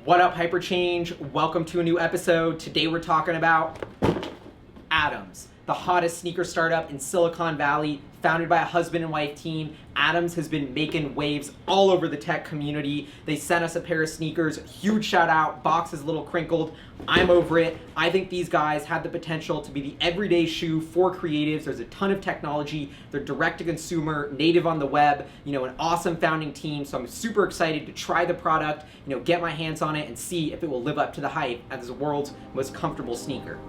What up, HyperChange? Welcome to a new episode. Today we're talking about Atoms, the hottest sneaker startup in Silicon Valley, founded by a husband and wife team. Atoms has been making waves all over the tech community. They sent us a pair of sneakers. Huge shout out. Box is a little crinkled. I'm over it. I think these guys have the potential to be the everyday shoe for creatives. There's a ton of technology. They're direct to consumer, native on the web, an awesome founding team. So I'm super excited to try the product, get my hands on it and see if it will live up to the hype as the world's most comfortable sneaker.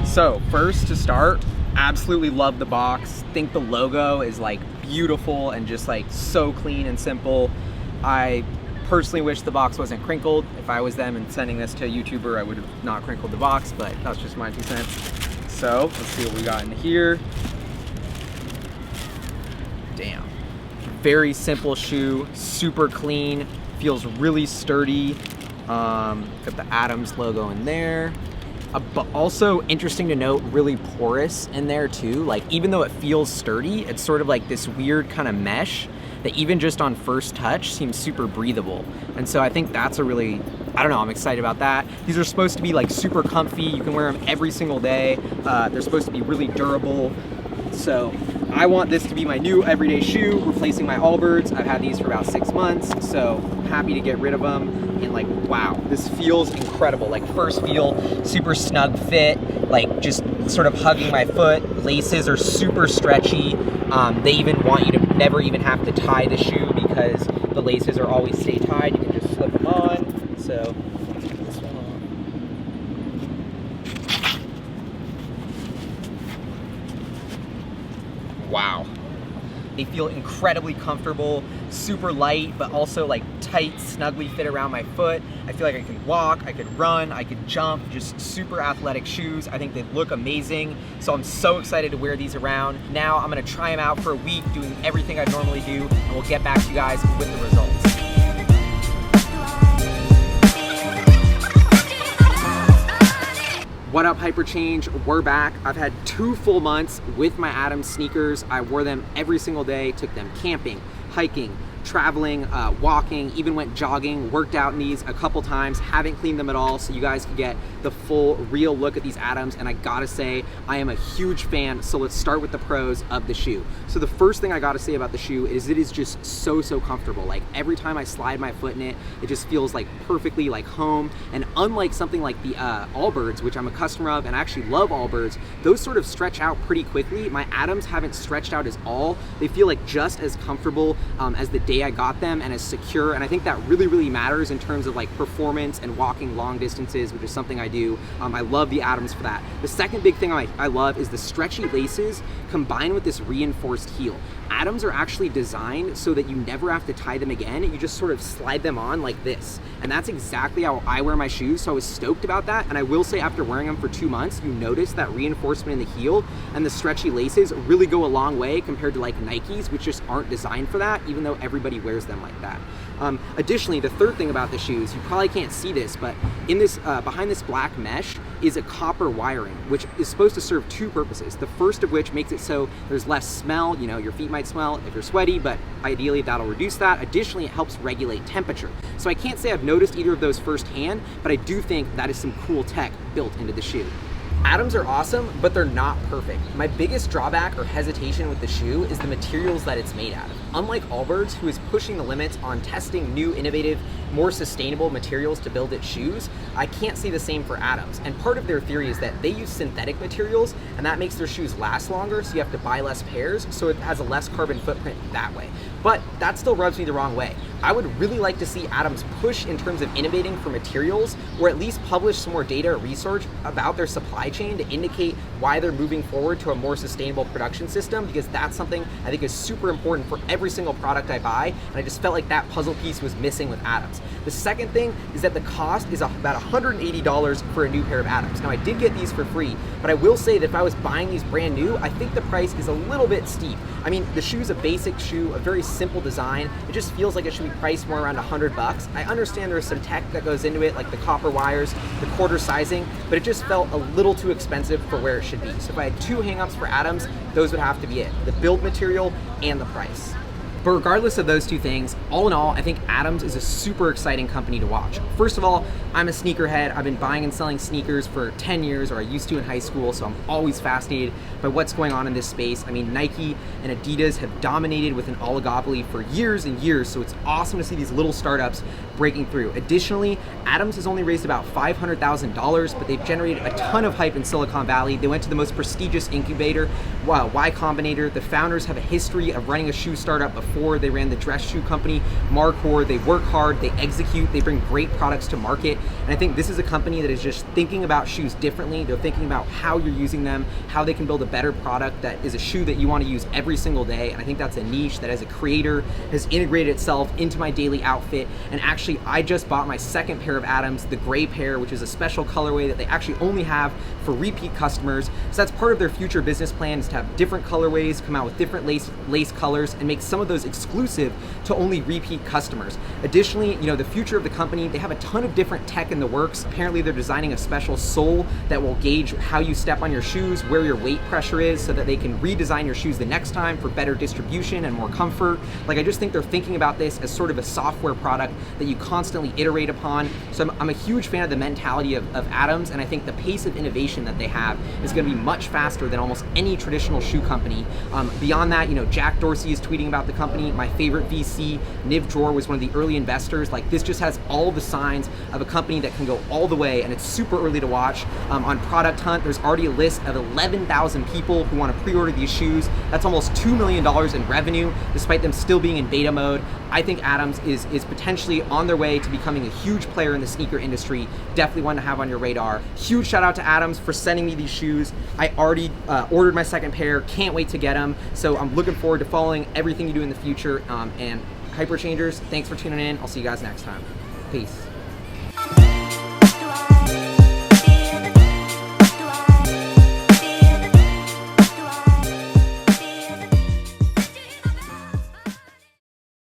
So first to start, absolutely love the box. Think the logo is like beautiful and just like so clean and simple. I personally wish the box wasn't crinkled. If I was them and sending this to a YouTuber, I would have not crinkled the box, but that's just my 2 cents. So let's see what we got in here. Damn. Very simple shoe, super clean, feels really sturdy. Got the Atoms logo in there. But also interesting to note, really porous in there too. Like even though it feels sturdy, it's sort of like this weird kind of mesh that even just on first touch seems super breathable. And so I think that's a really, I'm excited about that. These are supposed to be like super comfy. You can wear them every single day. They're supposed to be really durable. So I want this to be my new everyday shoe, replacing my Allbirds. I've had these for about 6 months, so happy to get rid of them. And like, wow, this feels incredible. Like first feel, super snug fit, like just sort of hugging my foot. Laces are super stretchy. They even want you to never even have to tie the shoe because the laces are always stay tied. You can just slip them on. So this one on. Wow. They feel incredibly comfortable, super light, but also like tight, snugly fit around my foot. I feel like I can walk, I could run, I could jump, just super athletic shoes. I think they look amazing. So I'm so excited to wear these around. Now I'm gonna try them out for a week, doing everything I normally do, and we'll get back to you guys with the results. What up, HyperChange? We're back. I've had 2 full months with my Atoms sneakers. I wore them every single day, took them camping, hiking, traveling, walking, even went jogging, worked out in these a couple times, haven't cleaned them at all, so you guys can get the full real look at these Atoms. And I gotta say, I am a huge fan. So let's start with the pros of the shoe. So the first thing I gotta say about the shoe is it is just so comfortable. Like every time I slide my foot in it, it just feels like perfectly like home. And unlike something like the Allbirds, which I'm a customer of and I actually love Allbirds, those sort of stretch out pretty quickly. My Atoms haven't stretched out at all. They feel like just as comfortable as the day I got them and as secure. And I think that really matters in terms of like performance and walking long distances, which is something I do. I love the Atoms for that. The second big thing I love is the stretchy laces combined with this reinforced heel. Atoms are actually designed so that you never have to tie them again. You just sort of slide them on like this. And that's exactly how I wear my shoes. So I was stoked about that. And I will say after wearing them for 2 months, you notice that reinforcement in the heel and the stretchy laces really go a long way compared to like Nikes, which just aren't designed for that, even though everybody wears them like that. Additionally, the third thing about the shoes, you probably can't see this, but in this behind this black mesh is a copper wiring, which is supposed to serve 2 purposes. The first of which makes it so there's less smell. Your feet might smell if you're sweaty, but ideally that'll reduce that. Additionally, it helps regulate temperature. So I can't say I've noticed either of those firsthand, but I do think that is some cool tech built into the shoe. Atoms are awesome, but they're not perfect. My biggest drawback or hesitation with the shoe is the materials that it's made out of. Unlike Allbirds, who is pushing the limits on testing new, innovative, more sustainable materials to build its shoes, I can't see the same for Atoms. And part of their theory is that they use synthetic materials, and that makes their shoes last longer, so you have to buy less pairs, so it has a less carbon footprint that way. But that still rubs me the wrong way. I would really like to see Atoms push in terms of innovating for materials, or at least publish some more data or research about their supply chain to indicate why they're moving forward to a more sustainable production system, because that's something I think is super important for every single product I buy, and I just felt like that puzzle piece was missing with Atoms. The second thing is that the cost is about $180 for a new pair of Atoms. Now I did get these for free, But I will say that if I was buying these brand new, I think the price is a little bit steep. I mean, the shoe's a basic shoe, a very simple design. It just feels like it should be priced more around $100. I understand there's some tech that goes into it, like the copper wires, the quarter sizing, but it just felt a little too expensive for where it should be. So if I had two hangups for Adams, those would have to be it: the build material and the price. But regardless of those two things, all in all, I think Adams is a super exciting company to watch. First of all, I'm a sneakerhead. I've been buying and selling sneakers for 10 years, or I used to in high school, so I'm always fascinated by what's going on in this space. I mean, Nike and Adidas have dominated with an oligopoly for years and years, so it's awesome to see these little startups breaking through. Additionally, Adams has only raised about $500,000, but they've generated a ton of hype in Silicon Valley. They went to the most prestigious incubator, Y Combinator. The founders have a history of running a shoe startup before. They ran the dress shoe company, Marcor. They work hard, they execute, they bring great products to market. And I think this is a company that is just thinking about shoes differently. They're thinking about how you're using them, how they can build a better product that is a shoe that you want to use every single day. And I think that's a niche that, as a creator, has integrated itself into my daily outfit. And actually, I just bought my second pair of Adams, the gray pair, which is a special colorway that they actually only have for repeat customers. So that's part of their future business plan, is to have different colorways, come out with different lace colors, and make some of those exclusive to only repeat customers. Additionally, the future of the company, they have a ton of different tech in the works. Apparently, they're designing a special sole that will gauge how you step on your shoes, where your weight pressure is, so that they can redesign your shoes the next time for better distribution and more comfort. Like, I just think they're thinking about this as sort of a software product that you constantly iterate upon. So I'm a huge fan of the mentality of Adams, and I think the pace of innovation that they have is going to be much faster than almost any traditional shoe company. Beyond that, Jack Dorsey is tweeting about the company. My favorite VC, Niv Dror, was one of the early investors. Like, this just has all the signs of a company that can go all the way, and it's super early to watch. On Product Hunt, there's already a list of 11,000 people who want to pre-order these shoes. That's almost $2 million in revenue, despite them still being in beta mode. I think Adams is potentially on their way to becoming a huge player in the sneaker industry. Definitely one to have on your radar. Huge shout out to Adams for sending me these shoes. I already ordered my second pair, can't wait to get them. So I'm looking forward to following everything you do in the future. And HyperChangers, thanks for tuning in. I'll see you guys next time. Peace.